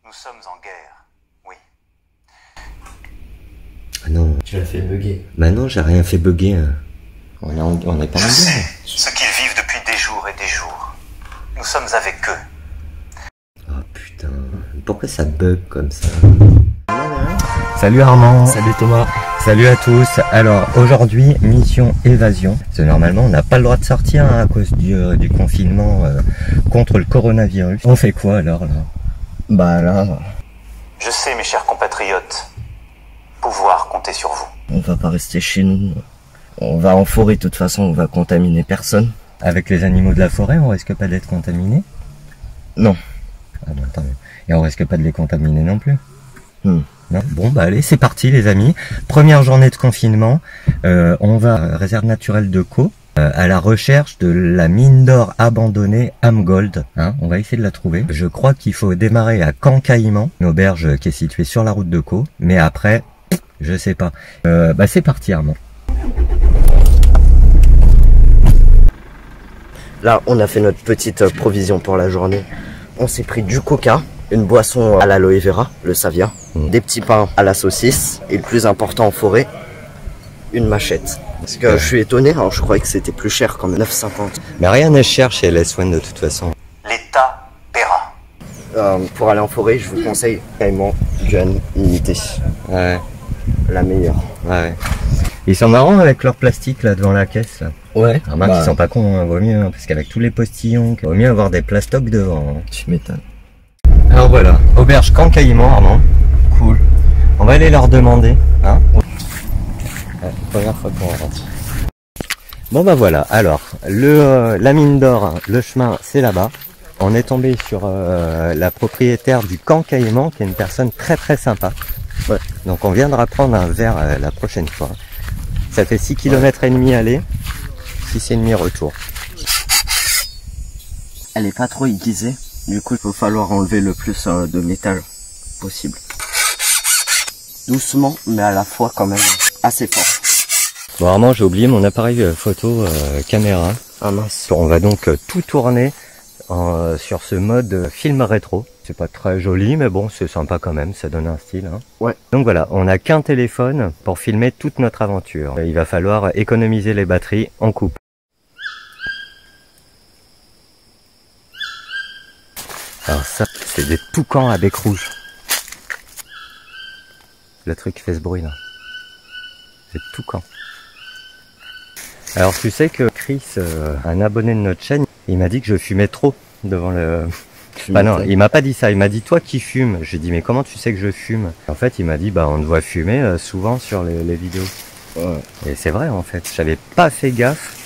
Nous sommes en guerre, oui. Ah non. Tu l'as fait bugger. Bah non, j'ai rien fait bugger. Hein. On est pas en Je sais guerre. ce qu'ils vivent depuis des jours et des jours. Nous sommes avec eux. Oh putain, pourquoi ça bug comme ça? Salut Armand. Salut Thomas. Salut à tous. Alors aujourd'hui, mission évasion. Parce que normalement, on n'a pas le droit de sortir hein, à cause du confinement contre le coronavirus. On fait quoi alors là? Bah là, Je sais, mes chers compatriotes, pouvoir compter sur vous. On va pas rester chez nous. On va en forêt, de toute façon, on va contaminer personne. avec les animaux de la forêt, on risque pas d'être contaminé? Non. Ah bon, tant mieux. Et on risque pas de les contaminer non plus? Non. Bon bah allez, c'est parti les amis. Première journée de confinement. On va à réserve naturelle de Caux. À la recherche de la mine d'or abandonnée Amgold. Hein, on va essayer de la trouver. Je crois qu'il faut démarrer à Caen-Caïman, une auberge qui est située sur la route de Caux. Mais après, je sais pas. Bah c'est parti Armand. Là, on a fait notre petite provision pour la journée. On s'est pris du coca, une boisson à l'aloe vera, le savia, des petits pains à la saucisse, et le plus important en forêt, une machette. Parce que je suis étonné, alors je croyais que c'était plus cher, comme 9,50. Mais rien n'est cher chez LS1 de toute façon. L'État paiera. Pour aller en forêt, je vous conseille Caïman Gun Unité. Ouais, La meilleure. ouais. Ils sont marrants avec leur plastique là devant la caisse. Là. Ouais. Remarque, ils sont pas cons, hein, vaut mieux, hein, parce qu'avec tous les postillons, vaut mieux avoir des plastocs devant. Hein. Tu m'étonnes. Alors voilà, auberge Caen-Caïman, Armand. Cool. On va aller leur demander, hein. Ouais, première fois qu'on rentre. Bon bah voilà, alors, la mine d'or, le chemin, c'est là-bas. On est tombé sur la propriétaire du Caen-Caïman, qui est une personne très très sympa. Ouais. Donc on viendra prendre un verre la prochaine fois. Ça fait 6 km et demi aller, 6,5 retour. Elle est pas trop aiguisée, du coup il va falloir enlever le plus de métal possible. Doucement, mais à la fois quand même assez fort. Bon Armand, j'ai oublié mon appareil photo caméra. Ah mince. On va donc tout tourner sur ce mode film rétro. C'est pas très joli, mais bon, c'est sympa quand même, ça donne un style. Hein. Ouais. Donc voilà, on n'a qu'un téléphone pour filmer toute notre aventure. Il va falloir économiser les batteries, on coupe. Alors ça, c'est des toucans à bec rouge. Le truc qui fait ce bruit là. C'est toucan. Alors tu sais que Chris, un abonné de notre chaîne, il m'a dit que je fumais trop devant le... Bah non, il m'a pas dit ça, il m'a dit toi qui fumes. J'ai dit mais comment tu sais que je fume? En fait il m'a dit bah on te voit fumer souvent sur les vidéos. Ouais. Et c'est vrai en fait, j'avais pas fait gaffe.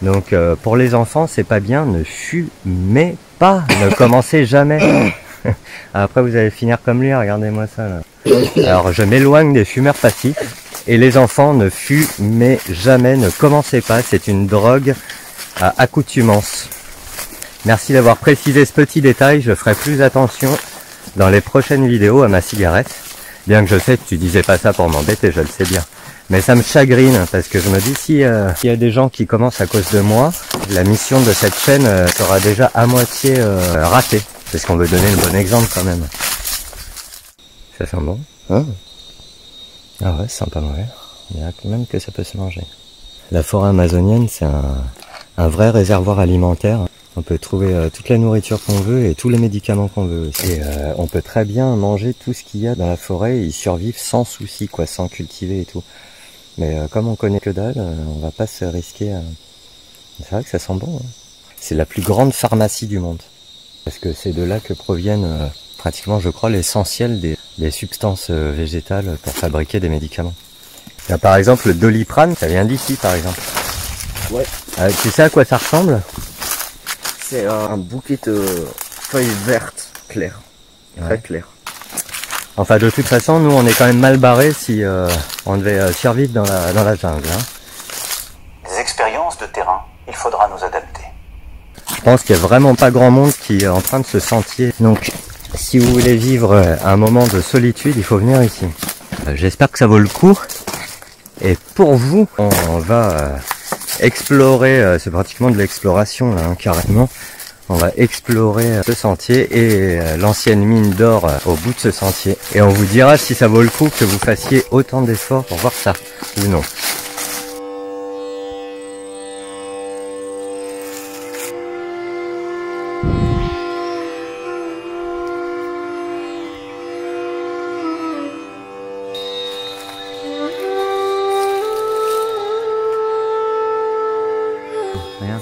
Donc pour les enfants c'est pas bien, ne fumez pas, ne commencez jamais. Après vous allez finir comme lui, regardez-moi ça là. Alors je m'éloigne des fumeurs passifs. Et les enfants ne fumez jamais, ne commencez pas, c'est une drogue à accoutumance. Merci d'avoir précisé ce petit détail, je ferai plus attention dans les prochaines vidéos à ma cigarette. Bien que je sais que tu disais pas ça pour m'embêter, je le sais bien. Mais ça me chagrine, parce que je me dis, s'il y a des gens qui commencent à cause de moi, la mission de cette chaîne sera déjà à moitié ratée. Parce qu'on veut donner le bon exemple quand même. Ça sent bon? Hein? Ah ouais, ça sent pas mauvais. Il y a quand même que ça peut se manger. La forêt amazonienne, c'est un vrai réservoir alimentaire. On peut trouver toute la nourriture qu'on veut et tous les médicaments qu'on veut aussi. Et on peut très bien manger tout ce qu'il y a dans la forêt et y survivre sans souci, quoi, sans cultiver et tout. Mais comme on connaît que dalle, on va pas se risquer à... C'est vrai que ça sent bon. Hein. C'est la plus grande pharmacie du monde. Parce que c'est de là que proviennent pratiquement, je crois, l'essentiel des substances végétales pour fabriquer des médicaments. Là, par exemple, le Doliprane, ça vient d'ici, par exemple. Ouais. Tu sais à quoi ça ressemble? C'est un bouquet de feuilles vertes claires. Très claires. Enfin, de toute façon, nous, on est quand même mal barrés si on devait survivre dans la jungle. Hein. Des expériences de terrain, il faudra nous adapter. Je pense qu'il n'y a vraiment pas grand monde qui est en train de se sentir. Donc, si vous voulez vivre un moment de solitude, il faut venir ici. J'espère que ça vaut le coup. Et pour vous, on va explorer, c'est pratiquement de l'exploration là, hein, carrément. On va explorer ce sentier et l'ancienne mine d'or au bout de ce sentier. Et on vous dira si ça vaut le coup que vous fassiez autant d'efforts pour voir ça ou non. Rien.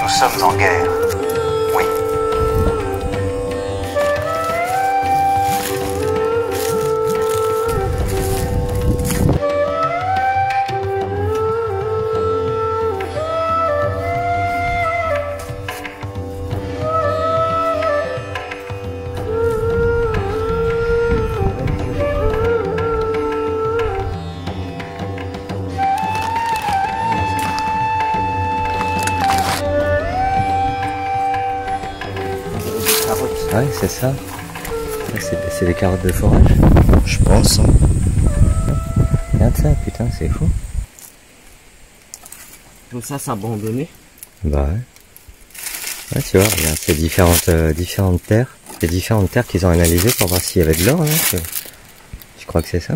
Nous sommes en guerre. Oui. Ouais, c'est ça. C'est des carottes de forage. Je pense. Hein. Regarde ça, putain, c'est fou. Tout ça, c'est abandonné. Bah ouais. Ouais, tu vois, regarde, c'est différentes terres. Les différentes terres qu'ils ont analysées pour voir s'il y avait de l'or, hein. Je crois que c'est ça.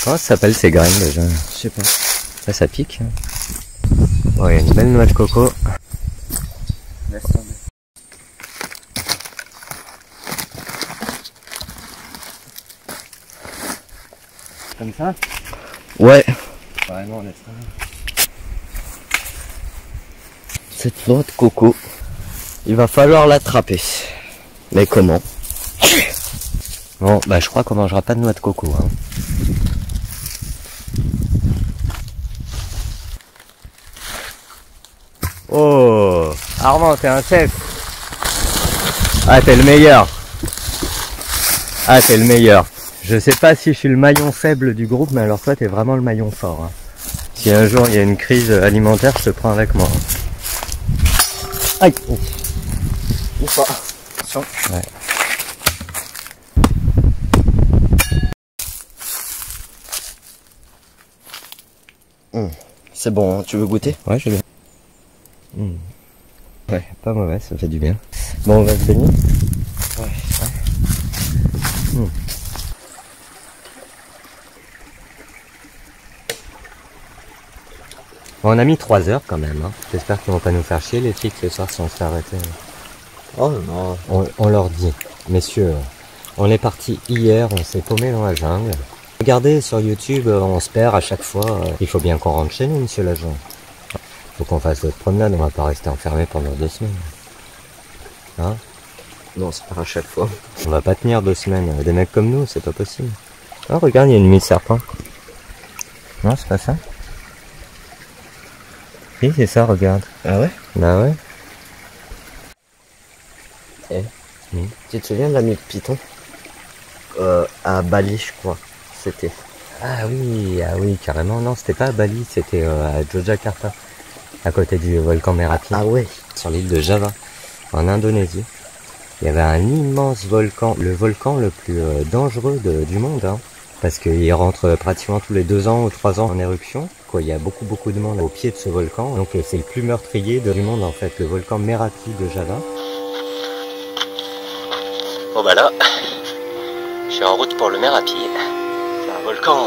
Comment ça s'appelle ces graines déjà? Je sais pas. Là, ça pique. Oh, il y a une belle noix de coco. Laisse tomber. Comme ça? Ouais. Vraiment, laisse tomber. Cette noix de coco, il va falloir l'attraper. Mais comment? Bon, bah je crois qu'on mangera pas de noix de coco, hein. Oh, Armand, t'es un chef. Ah, t'es le meilleur. Ah, t'es le meilleur. Je sais pas si je suis le maillon faible du groupe, mais alors toi, t'es vraiment le maillon fort, hein. Si un jour il y a une crise alimentaire, je te prends avec moi. Aïe. Ou pas. Attention. Ouais. C'est bon, hein, tu veux goûter? Ouais, je vais. Ouais, pas mauvais, ça fait du bien. Bon, on va se baigner. Ouais. Bon, on a mis 3 heures quand même, hein. J'espère qu'ils vont pas nous faire chier les flics ce soir si on se fait arrêter. Oh non. On leur dit, messieurs, on est parti hier, on s'est paumé dans la jungle. Regardez sur YouTube, on se perd à chaque fois. Il faut bien qu'on rentre chez nous, monsieur l'agent. Faut qu'on fasse d'autres promenades, on va pas rester enfermé pendant 2 semaines. Hein? Non, c'est pas à chaque fois. On va pas tenir 2 semaines. Des mecs comme nous, c'est pas possible. Oh, regarde, il y a une nuit de serpent. Non, c'est pas ça. Oui, c'est ça, regarde. Ah ouais? Bah ouais. Tu te souviens de la nuit de Python? À Bali, je crois. C'était. Ah oui, carrément. Non, c'était pas à Bali, c'était à Yogyakarta, à côté du volcan Merapi, Ah ouais. sur l'île de Java, en Indonésie. Il y avait un immense volcan, le volcan le plus dangereux du monde, hein, parce qu'il rentre pratiquement tous les 2 ans ou 3 ans en éruption. Quoi, il y a beaucoup de monde au pied de ce volcan, donc c'est le plus meurtrier du monde en fait, le volcan Merapi de Java. Bon bah là, je suis en route pour le Merapi. C'est un volcan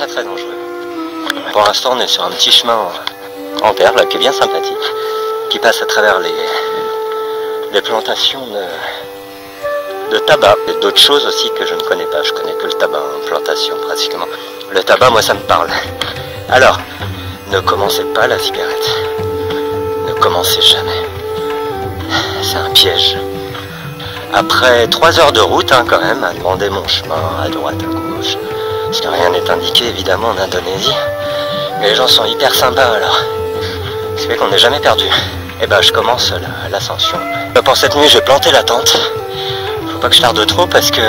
très dangereux. Pour l'instant, on est sur un petit chemin en terre là, qui est bien sympathique, qui passe à travers les plantations de tabac et d'autres choses aussi que je ne connais pas. Je connais que le tabac en plantation pratiquement. Le tabac, moi, ça me parle. Alors, ne commencez pas la cigarette. Ne commencez jamais. C'est un piège. Après 3 heures de route quand même, à demander mon chemin à droite, à gauche, parce que rien n'est indiqué évidemment en Indonésie. Mais les gens sont hyper sympas alors, ce qui fait qu'on n'est jamais perdu. Et ben je commence l'ascension. Pour cette nuit j'ai planté la tente. Faut pas que je tarde trop parce que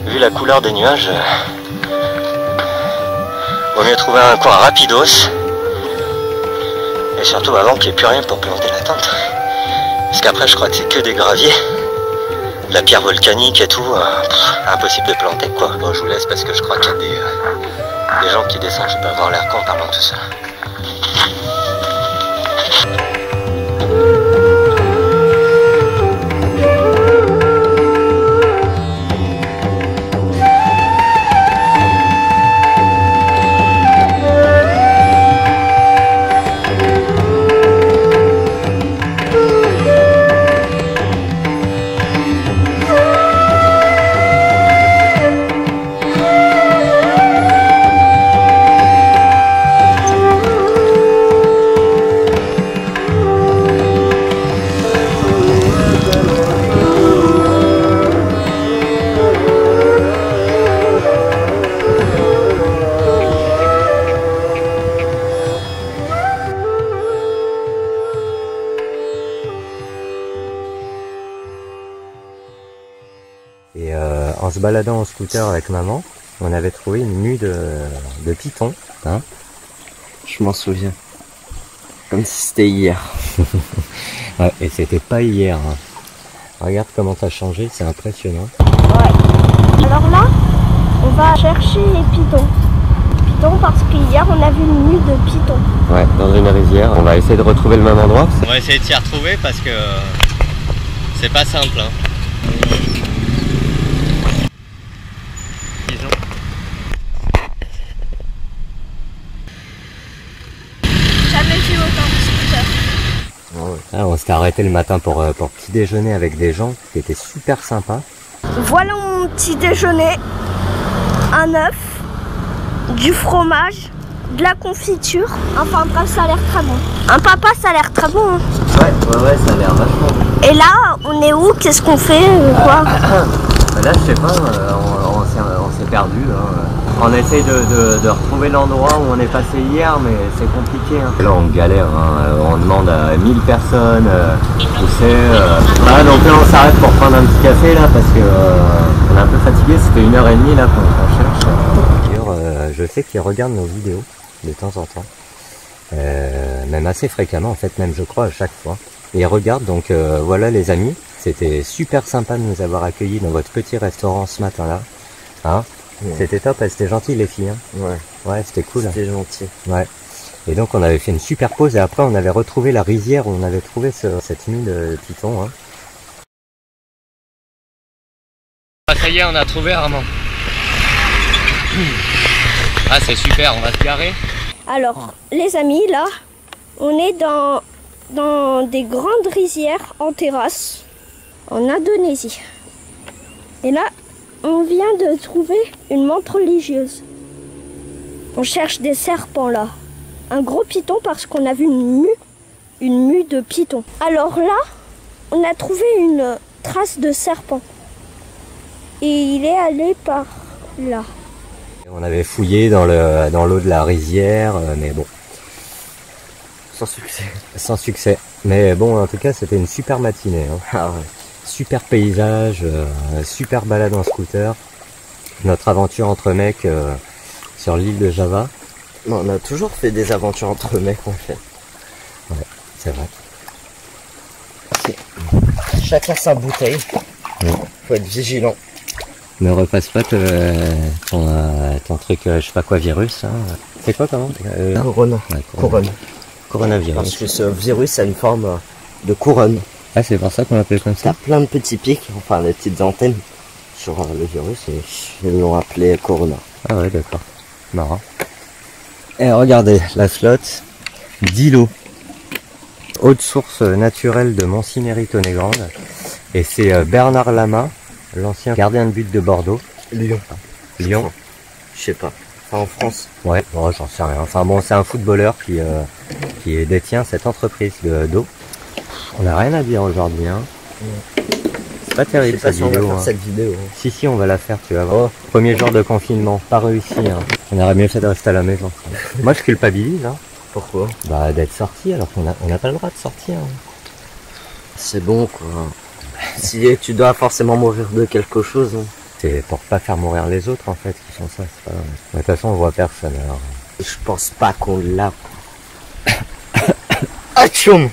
vu la couleur des nuages, vaut mieux trouver un coin rapidos. Et surtout avant qu'il n'y ait plus rien pour planter la tente. Parce qu'après je crois que c'est que des graviers, de la pierre volcanique et tout, impossible de planter quoi. Bon je vous laisse parce que je crois qu'il y a des gens qui descendent, je peux avoir l'air con en parlant tout ça. Et en se baladant en scooter avec maman, on avait trouvé une mue de python. Hein, Je m'en souviens. Comme si c'était hier. ouais, et c'était pas hier. Hein. Regarde comment ça a changé, c'est impressionnant. Ouais. Alors là, on va chercher les pitons. Pitons parce qu'hier on a vu une mue de pitons. Ouais, dans une rizière. On va essayer de retrouver le même endroit. On va essayer de s'y retrouver parce que c'est pas simple. Hein. Jamais vu autant de scooters. Ah, on s'était arrêté le matin pour petit déjeuner avec des gens qui étaient super sympas. Voilà mon petit déjeuner. Un œuf, du fromage, de la confiture. Enfin bref, ça a l'air très bon. Un papa, ça a l'air très bon. Hein. Ouais, ça a l'air vachement bon. Et là, on est où? Qu'est-ce qu'on fait quoi? Là, je sais pas, on s'est perdu. Hein. On essaye de retrouver l'endroit où on est passé hier, mais c'est compliqué. Hein. Là, on galère. Hein. On demande à 1000 personnes où c'est. Voilà, donc là, on s'arrête pour prendre un petit café là parce que on est un peu fatigué. C'était 1h30 là qu'on cherche. D'ailleurs, je sais qu'ils regardent nos vidéos de temps en temps, même assez fréquemment en fait, même je crois à chaque fois. Et ils regardent, donc voilà les amis. C'était super sympa de nous avoir accueillis dans votre petit restaurant ce matin-là. Hein, ouais. C'était top, c'était gentil les filles. Hein. Ouais, c'était cool. C'était gentil. Ouais. Et donc on avait fait une super pause et après on avait retrouvé la rizière où on avait trouvé cette mue de python. Hein. Ah, ça y est, on a trouvé Armand. Ah c'est super, on va se garer. Alors, les amis, là, on est dans des grandes rizières en terrasse, en Indonésie. Et là, on vient de trouver une menthe religieuse. On cherche des serpents, là. Un gros python parce qu'on a vu une mue de python. Alors là, on a trouvé une trace de serpent. Et il est allé par là. On avait fouillé dans l'eau de la rizière, mais bon. Sans succès. Sans succès. Mais bon, en tout cas, c'était une super matinée. Hein. Ah ouais. Super paysage, super balade en scooter. Notre aventure entre mecs sur l'île de Java. Non, on a toujours fait des aventures entre mecs en fait. Ouais, c'est vrai. Chacun sa bouteille. Faut être vigilant. Ne repasse pas ton truc, je sais pas quoi, virus. Hein. C'est quoi comment Corona. Ouais, Couronne. Coronavirus. Parce que ce virus a une forme de couronne. Ah, c'est pour ça qu'on l'appelle comme ça. T'as plein de petits pics, enfin des petites antennes sur le virus et ils l'ont appelé Corona. Ah ouais, d'accord. Marrant. Et regardez, la flotte d'îlots. Haute source naturelle de Montcy-Méritonnet-Grande. Et c'est Bernard Lama, l'ancien gardien de but de Bordeaux. Lyon. Lyon. Je sais pas. Enfin en France. Ouais, oh, j'en sais rien. Enfin bon, c'est un footballeur qui détient cette entreprise d'eau. On n'a rien à dire aujourd'hui, hein. C'est pas terrible cette vidéo. Hein. Cette vidéo. Si, on va la faire, tu vas voir. Premier jour de confinement, pas réussi. Hein. On aurait mieux fait de rester à la maison. Moi, je culpabilise. Hein. Pourquoi? Bah, d'être sorti alors qu'on n'a pas le droit de sortir. Hein. C'est bon, quoi. Si tu dois forcément mourir de quelque chose. Hein. C'est pour pas faire mourir les autres, en fait, qui font ça. C'est pas... De toute façon, on voit personne, alors. Je pense pas qu'on l'a. Atchoum.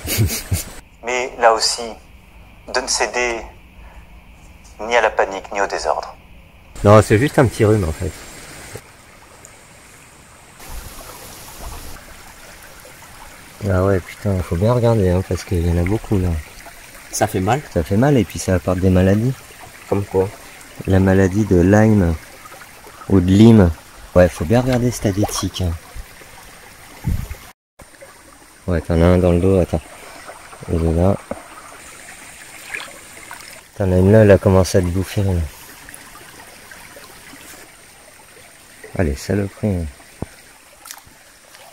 Mais là aussi, de ne céder ni à la panique ni au désordre. Non, c'est juste un petit rhume, en fait. Ah ouais, putain, faut bien regarder, hein, parce qu'il y en a beaucoup, là. Ça fait mal? Ça fait mal, et puis ça apporte des maladies. Comme quoi? La maladie de Lyme, ou de Lyme. Ouais, faut bien regarder si t'as des tiques. Hein. Ouais, t'en as un dans le dos, attends. Il est là. T'en as une là, elle a commencé à te bouffer, là. Allez, saloperie.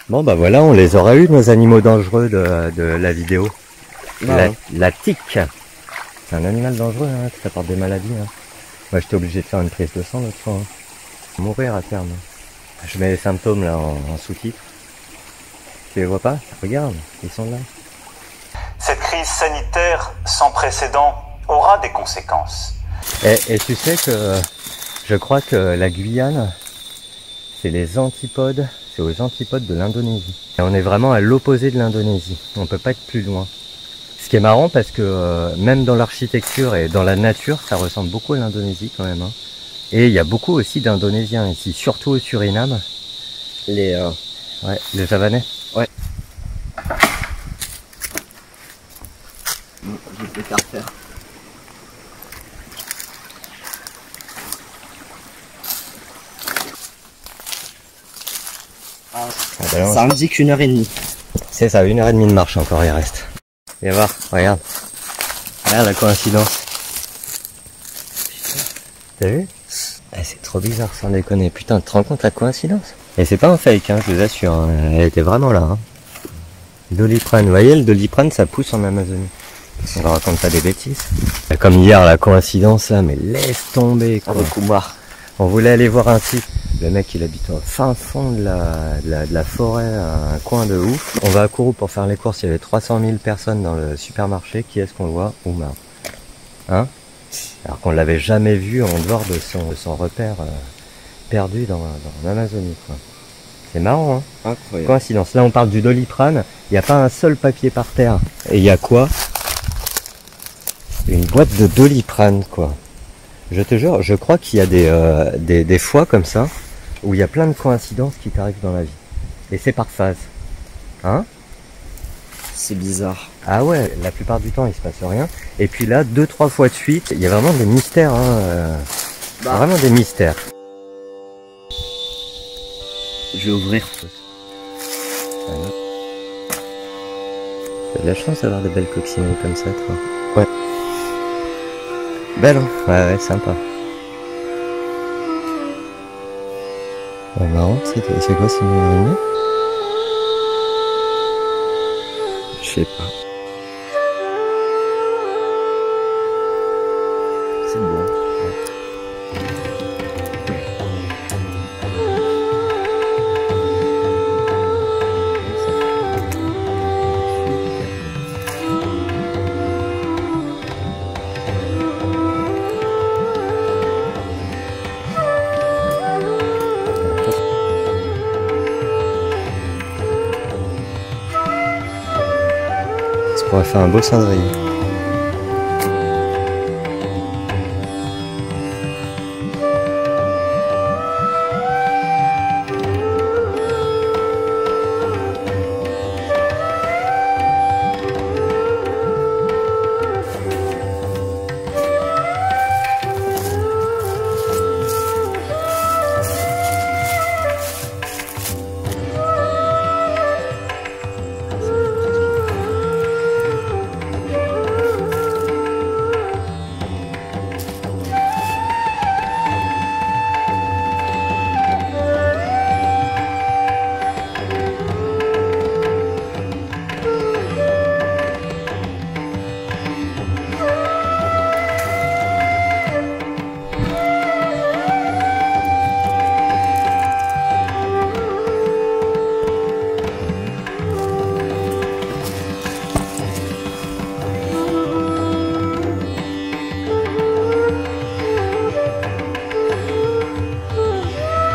Bon, bah voilà, on les aura eu, nos animaux dangereux de la vidéo. Ouais. La tique. C'est un animal dangereux, hein, qui t'apporte des maladies. Hein. Moi, j'étais obligé de faire une prise de sang l'autre fois. Hein. Mourir à terme. Je mets les symptômes là en sous-titres. Tu les vois pas? Regarde, ils sont là. Cette crise sanitaire sans précédent aura des conséquences. Et tu sais que je crois que la Guyane, c'est les antipodes, c'est aux antipodes de l'Indonésie. Et on est vraiment à l'opposé de l'Indonésie. On peut pas être plus loin. Ce qui est marrant parce que même dans l'architecture et dans la nature, ça ressemble beaucoup à l'Indonésie quand même. Hein. Et il y a beaucoup aussi d'Indonésiens ici, surtout au Suriname. Les Javanais. Ouais. Je vais faire faire. Ça indique 1h30. C'est ça, 1h30 de marche encore, il reste. Viens voir, regarde. Regarde la coïncidence. T'as vu? C'est trop bizarre sans déconner. Putain, tu te rends compte la coïncidence? Et c'est pas un fake, hein, je vous assure. Hein. Elle était vraiment là. Hein. Doliprane, vous voyez, le Doliprane, ça pousse en Amazonie. On ne raconte pas des bêtises. Comme hier, la coïncidence là, mais laisse tomber. Quoi. On voulait aller voir un site. Le mec, il habite au fin fond de la forêt, un coin de ouf. On va à Kourou pour faire les courses. Il y avait 300 000 personnes dans le supermarché. Qui est-ce qu'on voit? Oumar. Hein? Alors qu'on l'avait jamais vu en dehors de son repère perdu dans l'Amazonie. C'est marrant, hein? Incroyable. Coïncidence. Là, on parle du Doliprane. Il n'y a pas un seul papier par terre. Et il y a quoi? Une boîte de Doliprane, quoi. Je te jure, je crois qu'il y a des fois comme ça, où il y a plein de coïncidences qui t'arrivent dans la vie. Et c'est par phase. Hein? C'est bizarre. Ah ouais, la plupart du temps, il se passe rien. Et puis là, 2-3 fois de suite, il y a vraiment des mystères. Hein, vraiment des mystères. Je vais ouvrir. T'as de la chance d'avoir de belles coccinelles comme ça, toi. Ouais. Belle, hein? Ouais, sympa. Ouais, marrant, c'est quoi, c'est une araignée? Je sais pas. C'est bon. On va faire un beau cendrier.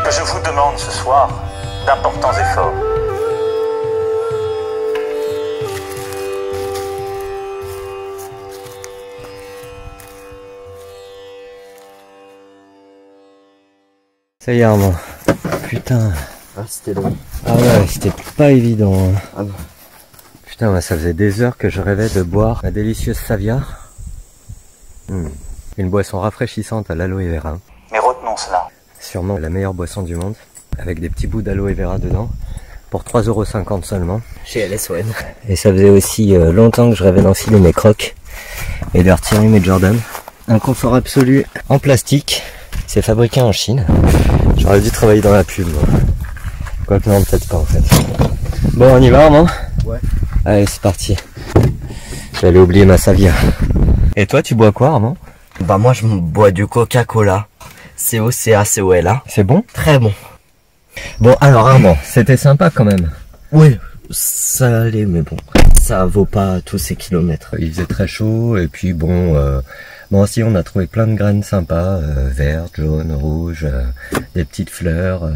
que je vous demande ce soir d'importants efforts. Ça y est, Armand. Putain. Ah, c'était long. Ah ouais, c'était pas évident. Hein. Ah bah. Putain, moi, ça faisait des heures que je rêvais de boire la délicieuse Savia. Une boisson rafraîchissante à l'aloe vera. Mais retenons cela. Sûrement la meilleure boisson du monde. Avec des petits bouts d'aloe vera dedans. Pour 3,50 € seulement. Chez LSON. Et ça faisait aussi longtemps que je rêvais d'enfiler mes crocs. Et de retirer mes Jordan. Un confort absolu en plastique. C'est fabriqué en Chine. J'aurais dû travailler dans la pub, moi. Quoique non, peut-être pas en fait. Bon, on y va, Armand? Ouais. Allez, c'est parti. J'allais oublier ma Savia. Et toi, tu bois quoi, Armand? Bah moi je bois du Coca-Cola. COCACOLA. C'est bon? Très bon. Bon, alors Armand, c'était sympa quand même. Oui, ça allait, mais bon, ça vaut pas tous ces kilomètres. Il faisait très chaud, et puis bon, aussi on a trouvé plein de graines sympas, vertes, jaunes, rouges, des petites fleurs,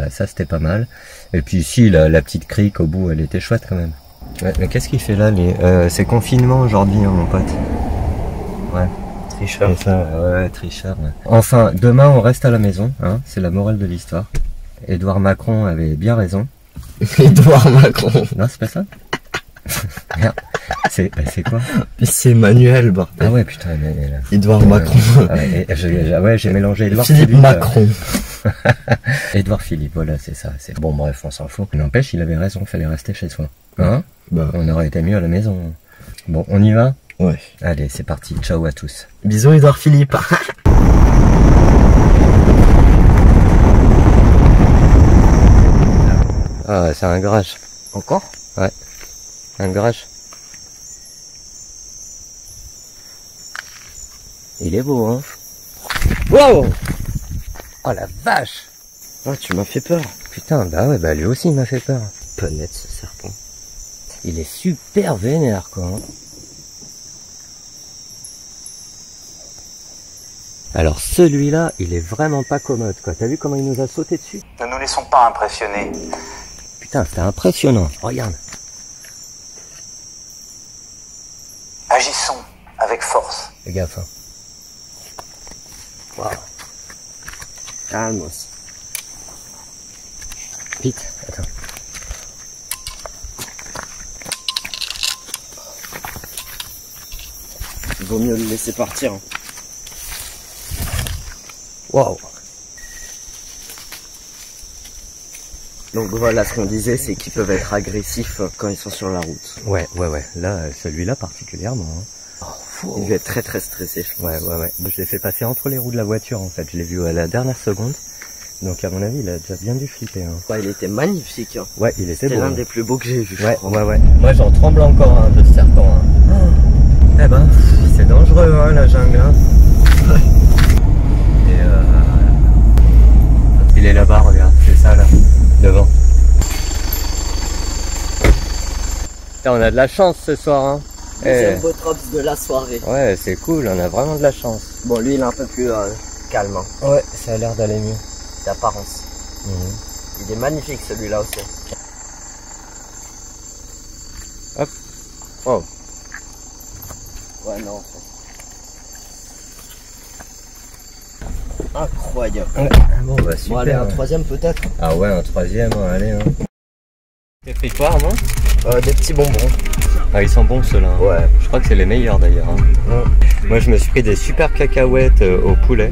ça c'était pas mal. Et puis ici, la petite crique au bout, elle était chouette quand même. Ouais, mais qu'est-ce qu'il fait là, c'est confinement aujourd'hui, hein, mon pote. Ouais. Tricheur. Ouais, tricheur. Ouais. Enfin, demain on reste à la maison, hein, c'est la morale de l'histoire. Édouard Macron avait bien raison. Édouard Macron. Non, c'est pas ça. Merde. C'est quoi? C'est Emmanuel, bah. Ah ouais, putain, mais là. Édouard Macron. Ouais, j'ai mélangé Édouard Philippe Macron. Édouard Philippe, voilà, c'est ça. Bon, bref, on s'en fout. N'empêche, il avait raison, fallait rester chez soi. Hein? Bah. On aurait été mieux à la maison. Bon, on y va? Ouais. Allez, c'est parti. Ciao à tous. Bisous, Édouard Philippe. Ah, c'est un garage. Encore? Ouais. Un garage. Il est beau, hein? Wow! Oh la vache! Ah, tu m'as fait peur. Putain, bah ouais, bah lui aussi il m'a fait peur. Pas net ce serpent. Il est super vénère, quoi. Hein. Alors celui-là, il est vraiment pas commode, quoi. T'as vu comment il nous a sauté dessus? Ne nous laissons pas impressionner. Putain, c'était impressionnant. Regarde. Agissons avec force. Fais gaffe, hein. Waouh. Calmos. Vite, attends. Il vaut mieux le laisser partir. Waouh. Donc voilà, ce qu'on disait, c'est qu'ils peuvent être agressifs quand ils sont sur la route. Ouais. Là, celui-là particulièrement. Hein. Oh, Il va être très stressé, je pense. Ouais. Je l'ai fait passer entre les roues de la voiture, en fait. Je l'ai vu à la dernière seconde. Donc à mon avis, il a déjà bien dû flipper. Hein. Ouais, il était magnifique. Hein. Ouais, il était beau. C'est l'un hein. des plus beaux que j'ai vu. Ouais. Moi, j'en tremble encore hein, de ce serpent. Hein. Oh. Eh ben, c'est dangereux, hein, la jungle. Hein. Et il est là-bas, regarde, c'est ça là, devant. Putain, on a de la chance ce soir, hein. Deuxième botrops de la soirée. Ouais, c'est cool, on a vraiment de la chance. Bon, lui, il est un peu plus calme. Hein. Ouais, ça a l'air d'aller mieux. D'apparence. Il est magnifique celui-là aussi. Hop. Oh. Ouais, non. Incroyable. Ouais. Bon, bah super. Bon, allez, un troisième peut-être. Ah ouais, un troisième, hein, allez. Hein. T'as pris quoi, Armand? Des petits bonbons. Ah, ils sont bons ceux-là. Hein. Ouais. Je crois que c'est les meilleurs d'ailleurs. Hein. Moi, je me suis pris des super cacahuètes au poulet.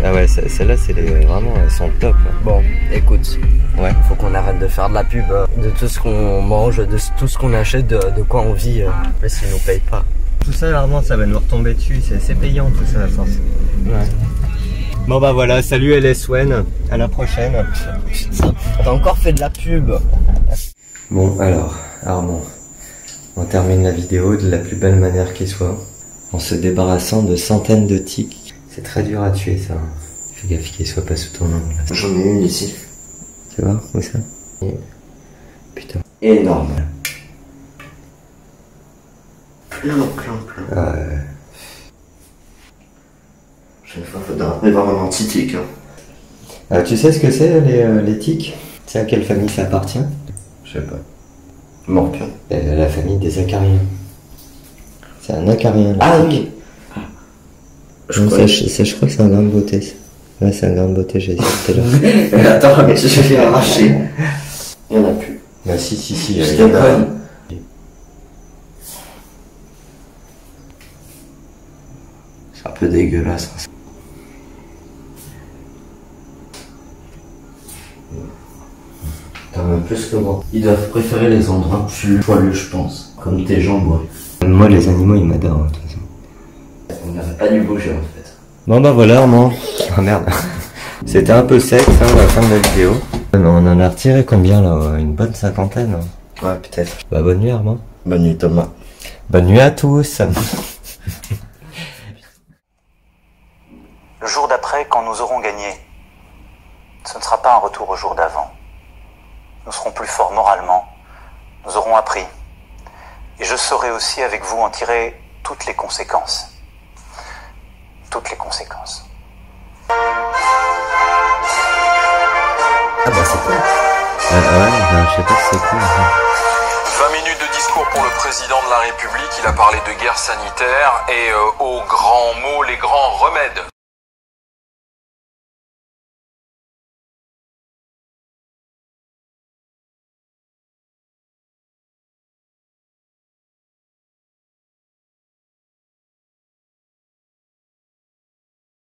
Ah ouais, celles-là, c'est vraiment, elles sont top. Là. Bon, écoute. Ouais. Faut qu'on arrête de faire de la pub de tout ce qu'on mange, de tout ce qu'on achète, de quoi on vit. Mais s'ils nous payent pas. Tout ça, Armand, ça va nous retomber dessus. C'est payant tout ça à force. Ouais. Bon bah voilà, salut LSON, à la prochaine. T'as encore fait de la pub. Bon alors, Armand, on termine la vidéo de la plus belle manière qui soit, en se débarrassant de centaines de tiques. C'est très dur à tuer ça. Fais gaffe qu'il soit pas sous ton angle. J'en ai une ici. Tu vois, où ça? Putain. Énorme. Plein. Ah, Chaque fois, faut d'arriver vraiment un petit tic. Hein. Tu sais ce que c'est les tiques? Tu sais à quelle famille ça appartient? Je sais pas. Morpion. La famille des acariens. C'est un acarien. Ah oui. Je crois que c'est un grain de beauté. Ça. Ouais, c'est un grain de beauté, j'ai dit tout à l'heure. Attends, mais je me fait arracher. Il n'y en a plus. Bah si, Je déconne. C'est un peu dégueulasse. T'en veux plus que moi. Ils doivent préférer les endroits plus poilus, je pense. Comme tes jambes, ouais. Moi, les animaux, ils m'adorent, de toute façon. On n'aurait pas dû bouger, en fait. Bon bah voilà, Armand. Oh merde. C'était un peu sec, hein, la fin de la vidéo. On en a retiré combien, là? Une bonne 50aine. Ouais, peut-être. Bah bonne nuit, Armand. Bonne nuit, Thomas. Bonne nuit à tous. Le jour d'après, quand nous aurons gagné, ce ne sera pas un retour au jour d'avant. Nous serons plus forts moralement, nous aurons appris. Et je saurai aussi avec vous en tirer toutes les conséquences. Toutes les conséquences. Ah bah c'est cool. Ouais, je sais pas si c'est cool. 20 minutes de discours pour le président de la République. Il a parlé de guerre sanitaire et aux grands mots, les grands remèdes.